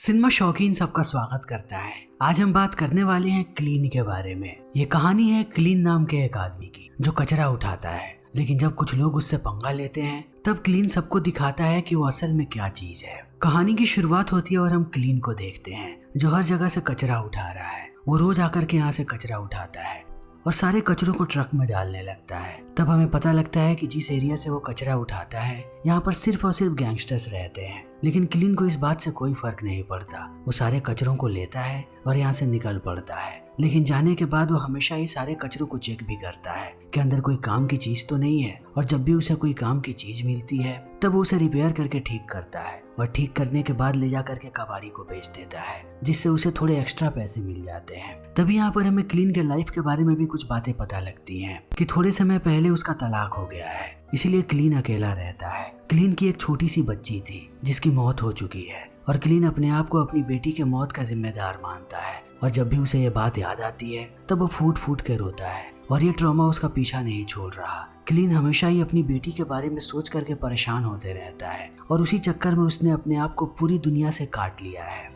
Cinema शौकीन सबका स्वागत करता है। आज हम बात करने वाले हैं क्लीन के बारे में। ये कहानी है क्लीन नाम के एक आदमी की जो कचरा उठाता है, लेकिन जब कुछ लोग उससे पंगा लेते हैं तब क्लीन सबको दिखाता है कि वो असल में क्या चीज है। कहानी की शुरुआत होती है और हम क्लीन को देखते हैं जो हर जगह से कचरा उठा रहा है। वो रोज आकर के यहाँ से कचरा उठाता है और सारे कचरों को ट्रक में डालने लगता है। तब हमें पता लगता है कि जिस एरिया से वो कचरा उठाता है यहाँ पर सिर्फ और सिर्फ गैंगस्टर्स रहते हैं, लेकिन क्लीन को इस बात से कोई फर्क नहीं पड़ता। वो सारे कचरों को लेता है और यहाँ से निकल पड़ता है, लेकिन जाने के बाद वो हमेशा ही सारे कचरों को चेक भी करता है कि अंदर कोई काम की चीज तो नहीं है, और जब भी उसे कोई काम की चीज मिलती है तब वो उसे रिपेयर करके ठीक करता है और ठीक करने के बाद ले जा करके कबाड़ी को बेच देता है, जिससे उसे थोड़े एक्स्ट्रा पैसे मिल जाते हैं। तभी यहाँ पर हमें क्लीन के लाइफ के बारे में भी कुछ बातें पता लगती हैं कि थोड़े समय पहले उसका तलाक हो गया है, इसीलिए क्लीन अकेला रहता है। क्लीन की एक छोटी सी बच्ची थी जिसकी मौत हो चुकी है और क्लीन अपने आप को अपनी बेटी के मौत का जिम्मेदार मानता है, और जब भी उसे ये बात याद आती है तब वो फूट फूट के रोता है और ये ट्रॉमा उसका पीछा नहीं छोड़ रहा। क्लीन हमेशा ही अपनी बेटी के बारे में सोच करके परेशान होते रहता है और उसी चक्कर में उसने अपने आप को पूरी दुनिया से काट लिया है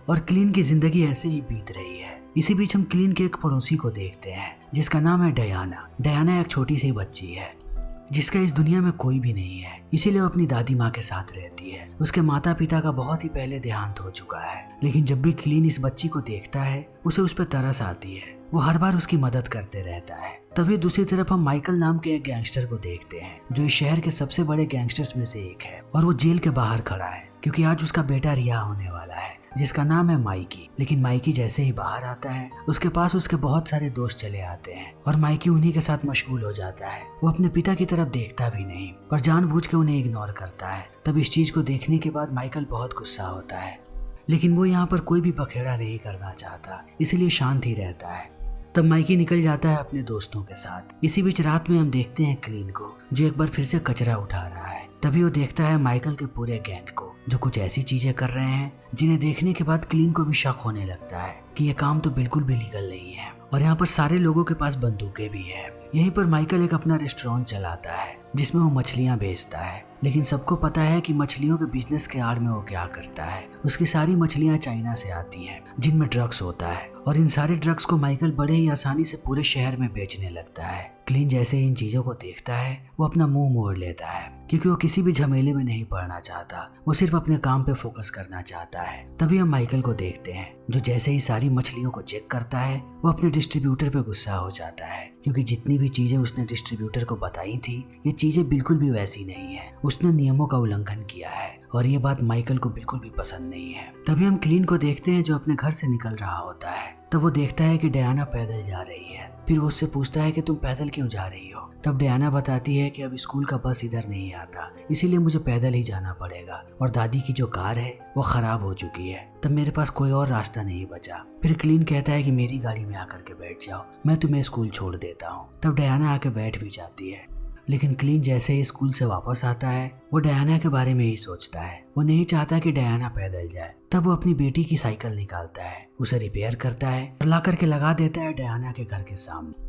और क्लीन की जिंदगी ऐसे ही बीत रही है। इसी बीच हम क्लीन के एक पड़ोसी को देखते हैं जिसका नाम है डयाना। डयाना एक छोटी सी बच्ची है जिसका इस दुनिया में कोई भी नहीं है, इसीलिए वो अपनी दादी माँ के साथ रहती है। उसके माता पिता का बहुत ही पहले देहांत हो चुका है, लेकिन जब भी क्लीन इस बच्ची को देखता है उसे उस पर तरस आती है। वो हर बार उसकी मदद करते रहता है। तभी दूसरी तरफ हम माइकल नाम के एक गैंगस्टर को देखते हैं जो इस शहर के सबसे बड़े गैंगस्टर्स में से एक है, और वो जेल के बाहर खड़ा है क्योंकि आज उसका बेटा रिहा होने वाला है जिसका नाम है माइकी। लेकिन माइकी जैसे ही बाहर आता है उसके पास उसके बहुत सारे दोस्त चले आते हैं और माइकी उन्हीं के साथ मशगूल हो जाता है। वो अपने पिता की तरफ देखता भी नहीं और जानबूझ के उन्हें इग्नोर करता है। तब इस चीज को देखने के बाद माइकल बहुत गुस्सा होता है, लेकिन वो यहाँ पर कोई भी बखेड़ा नहीं करना चाहता, इसलिए शांत ही रहता है। तब माइकी निकल जाता है अपने दोस्तों के साथ। इसी बीच रात में हम देखते हैं क्लीन को जो एक बार फिर से कचरा उठा रहा है। तभी वो देखता है माइकल के पूरे गैंग को जो कुछ ऐसी चीजें कर रहे हैं जिन्हें देखने के बाद क्लीन को भी शक होने लगता है कि ये काम तो बिल्कुल भी लीगल नहीं है, और यहाँ पर सारे लोगों के पास बंदूकें भी है। यहीं पर माइकल एक अपना रेस्टोरेंट चलाता है जिसमें वो मछलियाँ बेचता है, लेकिन सबको पता है कि मछलियों के बिजनेस के आड़ में वो क्या करता है। उसकी सारी मछलियाँ चाइना से आती हैं जिनमें ड्रग्स होता है, और इन सारे ड्रग्स को माइकल बड़े ही आसानी से पूरे शहर में बेचने लगता है। क्लीन जैसे ही इन चीजों को देखता है वो अपना मुंह मोड़ लेता है क्योंकि वो किसी भी झमेले में नहीं पड़ना चाहता, वो सिर्फ अपने काम पे फोकस करना चाहता है। तभी हम माइकल को देखते हैं जो जैसे ही सारी मछलियों को चेक करता है वो अपने डिस्ट्रीब्यूटर पे गुस्सा हो जाता है क्योंकि जितनी भी चीजें उसने डिस्ट्रीब्यूटर को बताई थी ये चीजें बिल्कुल भी वैसी नहीं है। उसने नियमों का उल्लंघन किया है और ये बात माइकल को बिल्कुल भी पसंद नहीं है। तभी हम क्लीन को देखते हैं जो अपने घर से निकल रहा होता है। तब वो देखता है कि डयाना पैदल जा रही है। फिर वो उससे पूछता है कि तुम पैदल क्यों जा रही हो। तब डयाना बताती है कि अब स्कूल का बस इधर नहीं आता, इसीलिए मुझे पैदल ही जाना पड़ेगा, और दादी की जो कार है वो खराब हो चुकी है, तब मेरे पास कोई और रास्ता नहीं बचा। फिर क्लीन कहता है कि मेरी गाड़ी में आकर के बैठ जाओ, मैं तुम्हें स्कूल छोड़ देता हूँ। तब डयाना आके बैठ भी जाती है, लेकिन क्लीन जैसे ही स्कूल से वापस आता है वो डयाना के बारे में ही सोचता है। वो नहीं चाहता कि डयाना पैदल जाए। तब वो अपनी बेटी की साइकिल निकालता है, उसे रिपेयर करता है और ला करके लगा देता है डयाना के घर के सामने।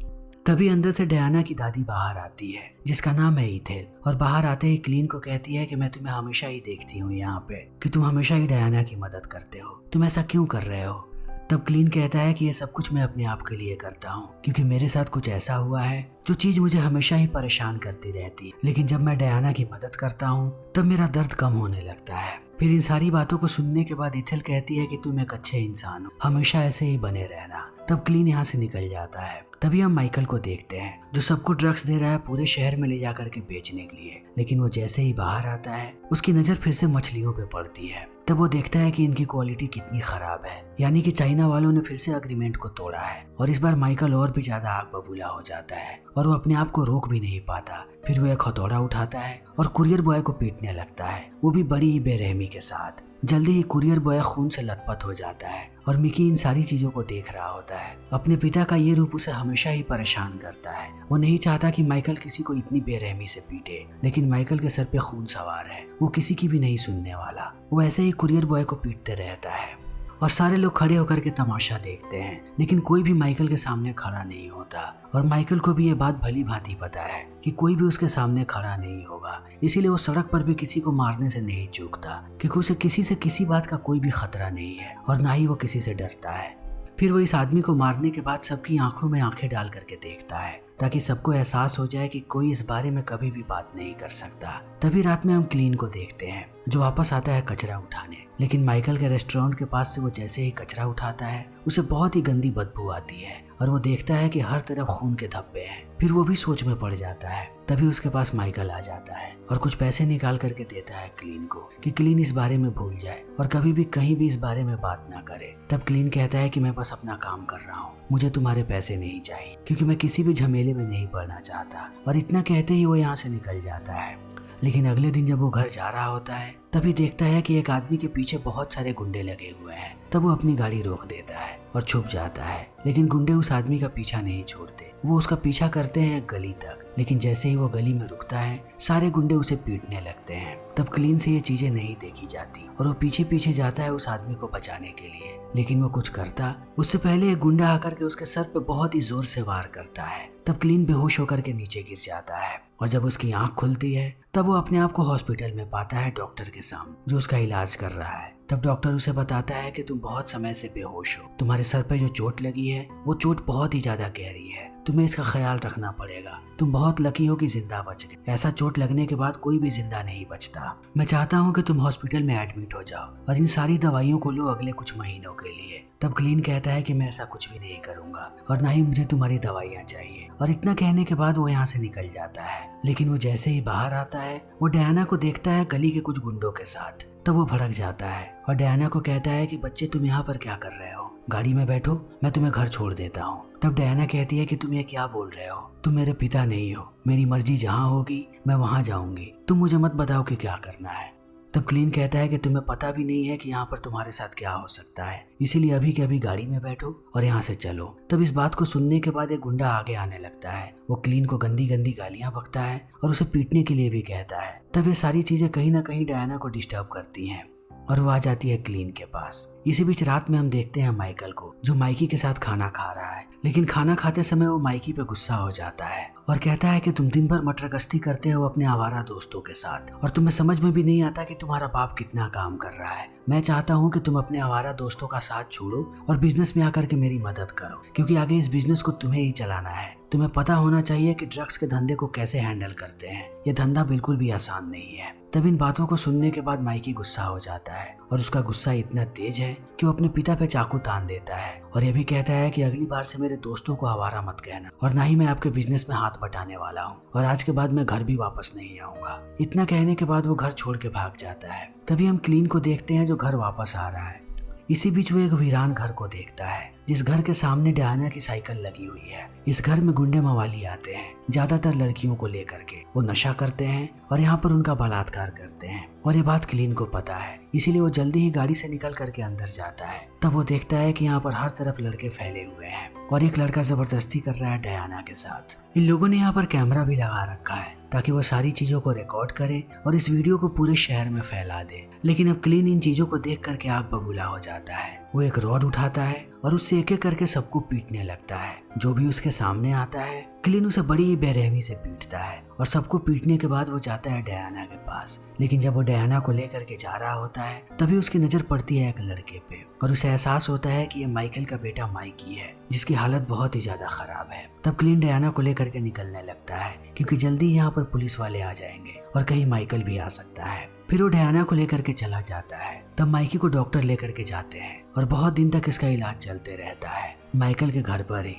तभी अंदर से डयाना की दादी बाहर आती है जिसका नाम है ईथेल, और बाहर आते ही क्लीन को कहती है कि मैं तुम्हें हमेशा ही देखती हूँ यहाँ पे कि तुम हमेशा ही डयाना की मदद करते हो, तुम ऐसा क्यों कर रहे हो। तब क्लीन कहता है कि ये सब कुछ मैं अपने आप के लिए करता हूँ क्योंकि मेरे साथ कुछ ऐसा हुआ है जो चीज मुझे हमेशा ही परेशान करती रहती है, लेकिन जब मैं डयाना की मदद करता हूँ तब मेरा दर्द कम होने लगता है। फिर इन सारी बातों को सुनने के बाद इथेल कहती है कि तुम एक अच्छे इंसान हो, हमेशा ऐसे ही बने रहना। तब क्लीन यहाँ से निकल जाता है। तभी हम माइकल को देखते हैं जो सबको ड्रग्स दे रहा है पूरे शहर में ले जाकर के बेचने के लिए, लेकिन वो जैसे ही बाहर आता है उसकी नजर फिर से मछलियों पे पड़ती है। तब वो देखता है कि इनकी क्वालिटी कितनी खराब है, यानी कि चाइना वालों ने फिर से अग्रीमेंट को तोड़ा है, और इस बार माइकल और भी ज्यादा आग बबूला हो जाता है और वो अपने आप को रोक भी नहीं पाता। फिर वो एक हथौड़ा उठाता है और कुरियर बॉय को पीटने लगता है, वो भी बड़ी ही बेरहमी के साथ। जल्दी ही कुरियर बॉय खून से लथपथ हो जाता है और मिकी इन सारी चीजों को देख रहा होता है। अपने पिता का ये रूप उसे हमेशा ही परेशान करता है। वो नहीं चाहता कि माइकल किसी को इतनी बेरहमी से पीटे, लेकिन माइकल के सर पे खून सवार है, वो किसी की भी नहीं सुनने वाला। वो ऐसे ही कुरियर बॉय को पीटते रहता है और सारे लोग खड़े होकर के तमाशा देखते हैं, लेकिन कोई भी माइकल के सामने खड़ा नहीं होता। और माइकल को भी ये बात भली भांति पता है कि कोई भी उसके सामने खड़ा नहीं होगा, इसीलिए वो सड़क पर भी किसी को मारने से नहीं चूकता, क्योंकि उसे किसी से किसी बात का कोई भी खतरा नहीं है और ना ही वो किसी से डरता है। फिर वो इस आदमी को मारने के बाद सबकी आंखों में आंखें डाल करके देखता है, ताकि सबको एहसास हो जाए कि कोई इस बारे में कभी भी बात नहीं कर सकता। तभी रात में हम क्लीन को देखते हैं, जो वापस आता है कचरा उठाने। लेकिन माइकल के रेस्टोरेंट के पास से वो जैसे ही कचरा उठाता है, उसे बहुत ही गंदी बदबू आती है और वो देखता है कि हर तरफ खून के धब्बे हैं। फिर वो भी सोच में पड़ जाता है। तभी उसके पास माइकल आ जाता है और कुछ पैसे निकाल करके देता है क्लीन को कि क्लीन इस बारे में भूल जाए और कभी भी कहीं भी इस बारे में बात ना करे। तब क्लीन कहता है कि मैं बस अपना काम कर रहा हूँ, मुझे तुम्हारे पैसे नहीं चाहिए, क्योंकि मैं किसी भी झमेले में नहीं पड़ना चाहता। और इतना कहते ही वो यहाँ से निकल जाता है। लेकिन अगले दिन जब वो घर जा रहा होता है, तभी देखता है कि एक आदमी के पीछे बहुत सारे गुंडे लगे हुए हैं। तब वो अपनी गाड़ी रोक देता है और छुप जाता है। लेकिन गुंडे उस आदमी का पीछा नहीं छोड़ते, वो उसका पीछा करते हैं गली तक। लेकिन जैसे ही वो गली में रुकता है, सारे गुंडे उसे पीटने लगते हैं। तब क्लीन से ये चीजें नहीं देखी जाती और वो पीछे पीछे जाता है उस आदमी को बचाने के लिए। लेकिन वो कुछ करता उससे पहले एक गुंडा आकर के उसके सर पे बहुत ही जोर से वार करता है। तब क्लीन बेहोश होकर के नीचे गिर जाता है और जब उसकी आंख खुलती है, तब वो अपने आप को हॉस्पिटल में पाता है डॉक्टर के सामने, जो उसका इलाज कर रहा है। तब डॉक्टर उसे बताता है कि तुम बहुत समय से बेहोश हो, तुम्हारे सर पे जो चोट लगी है वो चोट बहुत ही ज्यादा गहरी है, तुम्हें इसका ख्याल रखना पड़ेगा। तुम बहुत लकी हो कि जिंदा बच गए, ऐसा चोट लगने के बाद कोई भी जिंदा नहीं बचता। मैं चाहता हूँ कि तुम हॉस्पिटल में एडमिट हो जाओ और इन सारी दवाइयों को लो अगले कुछ महीनों के लिए। तब क्लीन कहता है कि मैं ऐसा कुछ भी नहीं करूंगा और ना ही मुझे तुम्हारी दवाइयाँ चाहिए। और इतना कहने के बाद वो यहाँ से निकल जाता है। लेकिन वो जैसे ही बाहर आता है, वो डायना को देखता है गली के कुछ गुंडों के साथ। तब वो भड़क जाता है और डायना को कहता है कि बच्चे तुम यहाँ पर क्या कर रहे हो, गाड़ी में बैठो, मैं तुम्हें घर छोड़ देता हूँ। तब डायना कहती है कि तुम ये क्या बोल रहे हो, तुम मेरे पिता नहीं हो, मेरी मर्जी जहाँ होगी मैं वहाँ जाऊंगी, तुम मुझे मत बताओ कि क्या करना है। तब क्लीन कहता है कि तुम्हें पता भी नहीं है कि यहाँ पर तुम्हारे साथ क्या हो सकता है, इसीलिए अभी के अभी गाड़ी में बैठो और यहाँ से चलो। तब इस बात को सुनने के बाद एक गुंडा आगे आने लगता है। वो क्लीन को गंदी गंदी गालियाँ बकता है और उसे पीटने के लिए भी कहता है। तब ये सारी चीजें कहीं ना कहीं डायना को डिस्टर्ब करती हैं और वो आ जाती है क्लीन के पास। इसी बीच रात में हम देखते हैं माइकल को, जो माइकी के साथ खाना खा रहा है। लेकिन खाना खाते समय वो माइकी पे गुस्सा हो जाता है और कहता है कि तुम दिन भर मटर गश्ती करते हो अपने आवारा दोस्तों के साथ और तुम्हें समझ में भी नहीं आता कि तुम्हारा बाप कितना काम कर रहा है। मैं चाहता हूँ कि तुम अपने आवारा दोस्तों का साथ छोड़ो और बिजनेस में आकर के मेरी मदद करो, क्योंकि आगे इस बिजनेस को तुम्हें ही चलाना है। तुम्हें पता होना चाहिए कि ड्रग्स के धंधे को कैसे हैंडल करते हैं, ये धंधा बिल्कुल भी आसान नहीं है। तब इन बातों को सुनने के बाद माइकी गुस्सा हो जाता है और उसका गुस्सा इतना तेज है कि वो अपने पिता पे चाकू तान देता है और ये भी कहता है कि अगली बार से मेरे दोस्तों को आवारा मत कहना और ना ही मैं आपके बिजनेस में हाथ बटाने वाला हूँ और आज के बाद मैं घर भी वापस नहीं आऊंगा। इतना कहने के बाद वो घर छोड़ के भाग जाता है। तभी हम क्लीन को देखते हैं जो घर वापस आ रहा है। इसी बीच वो एक वीरान घर को देखता है, जिस घर के सामने डायना की साइकिल लगी हुई है। इस घर में गुंडे मवाली आते हैं, ज्यादातर लड़कियों को लेकर के। वो नशा करते हैं और यहाँ पर उनका बलात्कार करते हैं और ये बात क्लीन को पता है, इसीलिए वो जल्दी ही गाड़ी से निकल करके अंदर जाता है। तब वो देखता है कि यहाँ पर हर तरफ लड़के फैले हुए हैं और एक लड़का जबरदस्ती कर रहा है डायना के साथ। इन लोगों ने यहाँ पर कैमरा भी लगा रखा है ताकि वो सारी चीजों को रिकॉर्ड करे और इस वीडियो को पूरे शहर में फैला दे। लेकिन अब क्लीन इन चीजों को देख करके आग बबूला हो जाता है। वो एक रॉड उठाता है और उससे एक एक करके सबको पीटने लगता है। जो भी उसके सामने आता है, क्लीन उसे बड़ी ही बेरहमी से पीटता है और सबको पीटने के बाद वो जाता है डायना के पास। लेकिन जब वो डायना को लेकर के जा रहा होता है, तभी उसकी नजर पड़ती है एक लड़के पे और उसे एहसास होता है कि ये माइकल का बेटा माइकी है, जिसकी हालत बहुत ही ज्यादा खराब है। तब क्लीन डायना को लेकर के निकलने लगता है, क्योंकि जल्दी यहाँ पर पुलिस वाले आ जाएंगे और कहीं माइकल भी आ सकता है। फिर वो डायना को लेकर के चला जाता है। तब माइकी को डॉक्टर लेकर के जाते हैं और बहुत दिन तक इसका इलाज चलते रहता है, माइकल के घर पर ही।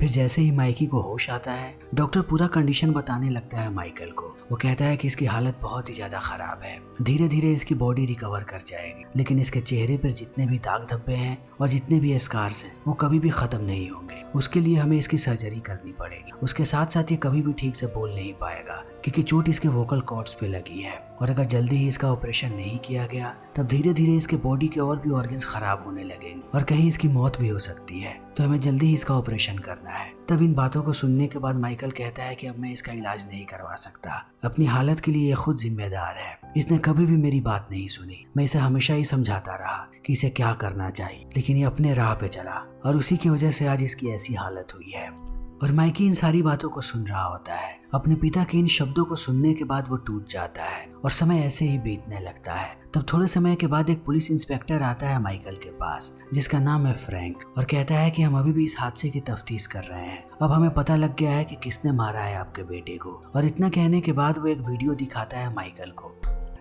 फिर जैसे ही माइकी को होश आता है, डॉक्टर पूरा कंडीशन बताने लगता है माइकल को। वो कहता है कि इसकी हालत बहुत ही ज्यादा खराब है, धीरे धीरे इसकी बॉडी रिकवर कर जाएगी, लेकिन इसके चेहरे पर जितने भी दाग धब्बे हैं और जितने भी स्कार्स हैं वो कभी भी खत्म नहीं होंगे। उसके लिए हमें इसकी सर्जरी करनी पड़ेगी। उसके साथ साथ ये कभी भी ठीक से बोल नहीं पाएगा, क्योंकि चोट इसके वोकल कॉर्ड्स पे लगी है और अगर जल्दी ही इसका ऑपरेशन नहीं किया गया तब धीरे धीरे इसके बॉडी के और भी ऑर्गन्स खराब होने लगेंगे और कहीं इसकी मौत भी हो सकती है। तो हमें जल्दी ही इसका ऑपरेशन करना है। तब इन बातों को सुनने के बाद माइकल कहता है कि अब मैं इसका इलाज नहीं करवा सकता, अपनी हालत के लिए ये खुद जिम्मेदार है। इसने कभी भी मेरी बात नहीं सुनी। मैं इसे हमेशा ही समझाता रहा कि इसे क्या करना चाहिए, लेकिन ये अपने राह पे चला और उसी की वजह से आज इसकी ऐसी हालत हुई है। और माइकी इन सारी बातों को सुन रहा होता है। अपने पिता के इन शब्दों को सुनने के बाद वो टूट जाता है और समय ऐसे ही बीतने लगता है। तब थोड़े समय के बाद एक पुलिस इंस्पेक्टर आता है माइकल के पास, जिसका नाम है फ्रैंक, और कहता है कि हम अभी भी इस हादसे की तफ्तीश कर रहे हैं। अब हमें पता लग गया है कि किसने मारा है आपके बेटे को। और इतना कहने के बाद वो एक वीडियो दिखाता है माइकल को,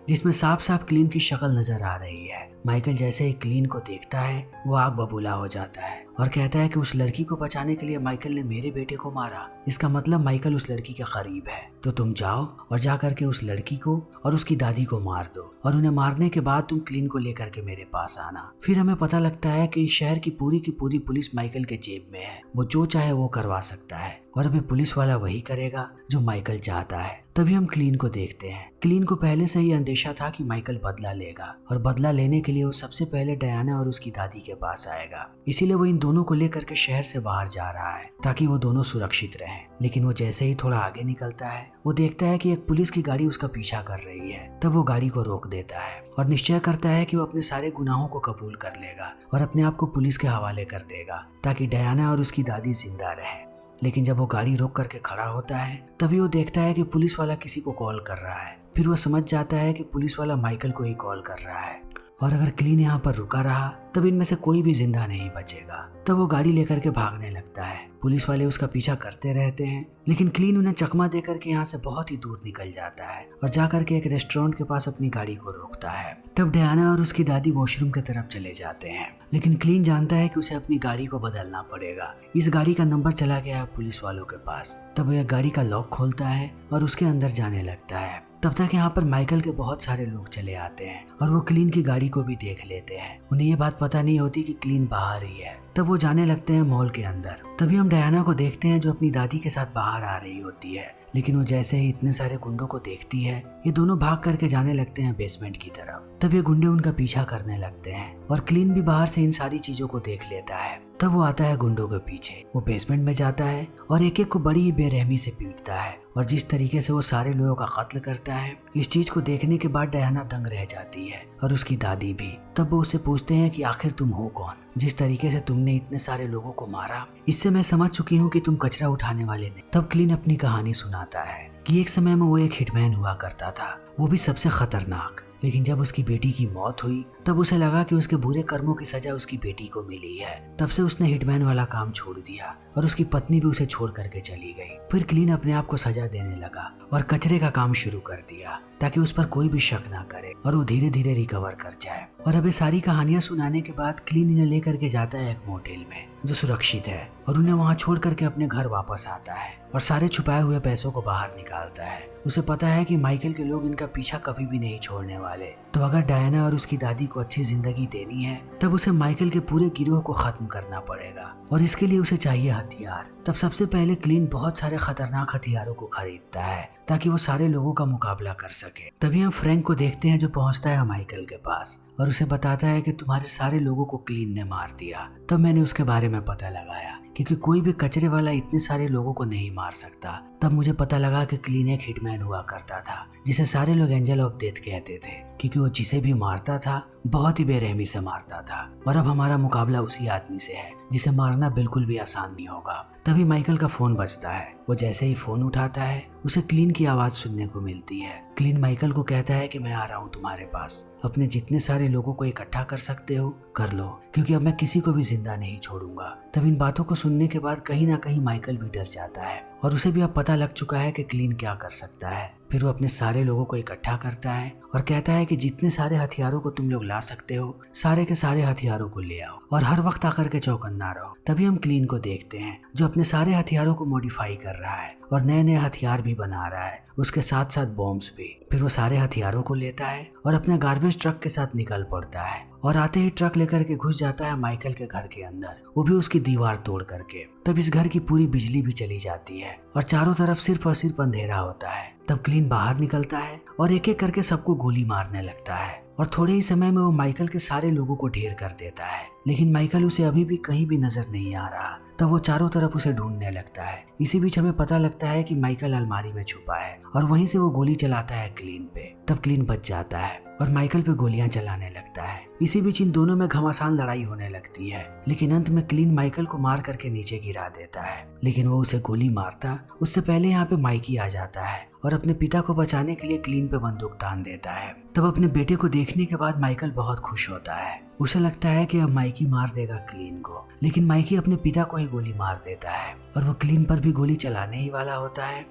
जिसमें साफ साफ क्लीन की शक्ल नजर आ रही है। माइकल जैसे ही क्लीन को देखता है वो आग बबूला हो जाता है और कहता है कि उस लड़की को बचाने के लिए माइकल ने मेरे बेटे को मारा। इसका मतलब माइकल उस लड़की के करीब है। तो तुम जाओ और जा करके उस लड़की को और उसकी दादी को मार दो और उन्हें मारने के बाद तुम क्लीन को लेकर के मेरे पास आना। फिर हमें पता लगता है कि इस शहर की पूरी पुलिस माइकल के जेब में है। वो जो चाहे वो करवा सकता है और अभी पुलिस वाला वही करेगा जो माइकल चाहता है। तभी हम क्लीन को देखते हैं। क्लीन को पहले से ही अंदेशा था कि माइकल बदला लेगा और बदला लेने के लिए वो सबसे पहले डायना और उसकी दादी के पास आएगा। इसीलिए वो इन दोनों को लेकर के शहर से बाहर जा रहा है ताकि वो दोनों सुरक्षित रहें। लेकिन वो जैसे ही थोड़ा आगे निकलता है वो देखता है कि एक पुलिस की गाड़ी उसका पीछा कर रही है। तब वो गाड़ी को रोक देता है और निश्चय करता है कि वो अपने सारे गुनाहों को कबूल कर लेगा और अपने आप को पुलिस के हवाले कर देगा ताकि डायना और उसकी दादी जिंदा रहे। लेकिन जब वो गाड़ी रोक करके खड़ा होता है तभी वो देखता है कि पुलिस वाला किसी को कॉल कर रहा है। फिर वो समझ जाता है कि पुलिस वाला माइकल को ही कॉल कर रहा है और अगर क्लीन यहाँ पर रुका रहा तब इनमें से कोई भी जिंदा नहीं बचेगा। तब वो गाड़ी लेकर के भागने लगता है। पुलिस वाले उसका पीछा करते रहते हैं लेकिन क्लीन उन्हें चकमा देकर के यहाँ से बहुत ही दूर निकल जाता है और जाकर के एक रेस्टोरेंट के पास अपनी गाड़ी को रोकता है। तब डायना और उसकी दादी वॉशरूम की तरफ चले जाते हैं लेकिन क्लीन जानता है कि उसे अपनी गाड़ी को बदलना पड़ेगा। इस गाड़ी का नंबर चला गया है पुलिस वालों के पास। तब वो गाड़ी का लॉक खोलता है और उसके अंदर जाने लगता है। तब तक यहाँ पर माइकल के बहुत सारे लोग चले आते हैं और वो क्लीन की गाड़ी को भी देख लेते हैं। उन्हें ये बात पता नहीं होती कि क्लीन बाहर ही है। तब वो जाने लगते हैं मॉल के अंदर। तभी हम डायना को देखते हैं जो अपनी दादी के साथ बाहर आ रही होती है। लेकिन वो जैसे ही इतने सारे गुंडों को देखती है ये दोनों भाग करके जाने लगते हैं बेसमेंट की तरफ। तब ये गुंडे उनका पीछा करने लगते हैं और क्लीन भी बाहर से इन सारी चीजों को देख लेता है। तब वो आता है गुंडों के पीछे। वो बेसमेंट में जाता है और एक एक को बड़ी ही बेरहमी से पीटता है और जिस तरीके से वो सारे लोगों का कत्ल करता है इस चीज को देखने के बाद डायना दंग रह जाती है और उसकी दादी भी। तब वो उससे पूछते हैं कि आखिर तुम हो कौन, जिस तरीके से तुमने इतने सारे लोगों को मारा इससे मैं समझ चुकी हूँ कि तुम कचरा उठाने वाले नहीं। तब क्लीन अपनी कहानी सुनाता है कि एक समय में वो एक हिटमैन हुआ करता था, वो भी सबसे खतरनाक। लेकिन जब उसकी बेटी की मौत हुई तब उसे लगा कि उसके बुरे कर्मों की सजा उसकी बेटी को मिली है। तब से उसने हिटमैन वाला काम छोड़ दिया और उसकी पत्नी भी उसे छोड़ करके चली गई। फिर क्लीन अपने आप को सजा देने लगा और कचरे का काम शुरू कर दिया ताकि उस पर कोई भी शक ना करे और वो धीरे धीरे रिकवर कर जाए। और अब ये सारी कहानियां सुनाने के बाद क्लीन इन्हें लेकर के जाता है एक मोटेल में जो सुरक्षित है और उन्हें वहां छोड़ करके अपने घर वापस आता है और सारे छुपाए हुए पैसों को बाहर निकालता है। उसे पता है कि माइकल के लोग इनका पीछा कभी भी नहीं छोड़ने वाले। तो अगर डायना और उसकी दादी को अच्छी जिंदगी देनी है तब उसे माइकल के पूरे गिरोह को खत्म करना पड़ेगा और इसके लिए उसे चाहिए हथियार। तब सबसे पहले क्लीन बहुत सारे खतरनाक हथियारों को खरीदता है ताकि वो सारे लोगों का मुकाबला कर सके। तभी हम फ्रैंक को देखते हैं जो पहुंचता है माइकल के पास और उसे बताता है कि तुम्हारे सारे लोगों को क्लीन ने मार दिया। तब मैंने उसके बारे में पता लगाया क्योंकि कोई भी कचरे वाला इतने सारे लोगों को नहीं मार सकता। तब मुझे पता लगा कि क्लीन एक हिटमैन हुआ करता था जिसे सारे लोग एंजल ऑफ डेथ कहते थे क्योंकि वो जिसे भी मारता था बहुत ही बेरहमी से मारता था। और अब हमारा मुकाबला उसी आदमी से है जिसे मारना बिल्कुल भी आसान नहीं होगा। तभी माइकल का फोन बजता है। वो जैसे ही फोन उठाता है उसे क्लीन की आवाज सुनने को मिलती है। क्लीन माइकल को कहता है कि मैं आ रहा हूँ तुम्हारे पास, अपने जितने सारे लोगों को इकट्ठा कर सकते हो कर लो क्योंकि अब मैं किसी को भी जिंदा नहीं छोड़ूंगा। तब इन बातों को सुनने के बाद कहीं ना कहीं माइकल भी डर जाता है और उसे भी अब पता लग चुका है कि क्लीन क्या कर सकता है। फिर वो अपने सारे लोगों को इकट्ठा करता है और कहता है कि जितने सारे हथियारों को तुम लोग ला सकते हो सारे के सारे हथियारों को ले आओ और हर वक्त आकर के चौकन्ना रहो। तभी हम क्लीन को देखते हैं जो अपने सारे हथियारों को मॉडिफाई कर रहा है और नए नए हथियार भी बना रहा है, उसके साथ साथ बॉम्ब्स भी। फिर वो सारे हथियारों को लेता है और अपने गार्बेज ट्रक के साथ निकल पड़ता है और आते ही ट्रक लेकर के घुस जाता है माइकल के घर के अंदर, वो भी उसकी दीवार तोड़ करके। तब इस घर की पूरी बिजली भी चली जाती है और चारों तरफ सिर्फ और सिर्फ अंधेरा होता है। तब क्लीन बाहर निकलता है और एक एक करके सबको गोली मारने लगता है और थोड़े ही समय में वो माइकल के सारे लोगों को ढेर कर देता है। लेकिन माइकल उसे अभी भी कहीं भी नजर नहीं आ रहा। तब वो चारों तरफ उसे ढूंढने लगता है। इसी बीच हमें पता लगता है कि माइकल अलमारी में छुपा है और वहीं से वो गोली चलाता है क्लीन पे। तब क्लीन बच जाता है और माइकल पे गोलियां चलाने लगता है। इसी बीच इन दोनों में घमासान लड़ाई होने लगती है, लेकिन अंत में क्लीन माइकल को मार करके नीचे गिरा देता है। लेकिन वो उसे गोली मारता उससे पहले यहाँ पे माइकी आ जाता है और अपने पिता को बचाने के लिए क्लीन पे बंदूक तान देता है। तब अपने बेटे को देखने के बाद माइकल बहुत खुश होता है। उसे लगता है कि अब माइकी मार देगा क्लीन को, लेकिन माइकी अपने पिता को ही गोली मार देता है और वो क्लीन पर भी गोली चलाने ही वाला होता है।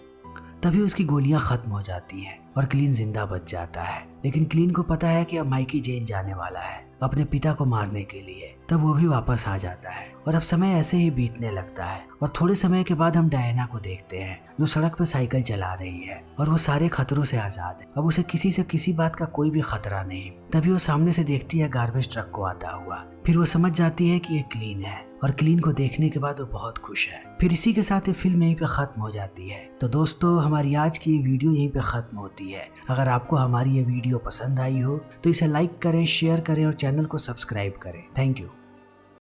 तभी उसकी गोलियां खत्म हो जाती हैं और क्लीन जिंदा बच जाता है। लेकिन क्लीन को पता है कि अब माइकी जेल जाने वाला है अपने पिता को मारने के लिए। तब वो भी वापस आ जाता है और अब समय ऐसे ही बीतने लगता है और थोड़े समय के बाद हम डायना को देखते हैं जो सड़क पर साइकिल चला रही है और वो सारे खतरों से आजाद है। अब उसे किसी से किसी बात का कोई भी खतरा नहीं। तभी वो सामने से देखती है गार्बेज ट्रक को आता हुआ। फिर वो समझ जाती है कि ये क्लीन है और क्लीन को देखने के बाद वो बहुत खुश है। फिर इसी के साथ ये फिल्म यहीं पे खत्म हो जाती है। तो दोस्तों, हमारी आज की ये वीडियो यहीं पे खत्म होती है। अगर आपको हमारी ये वीडियो पसंद आई हो तो इसे लाइक करें, शेयर करें और चैनल को सब्सक्राइब करें। Thank you.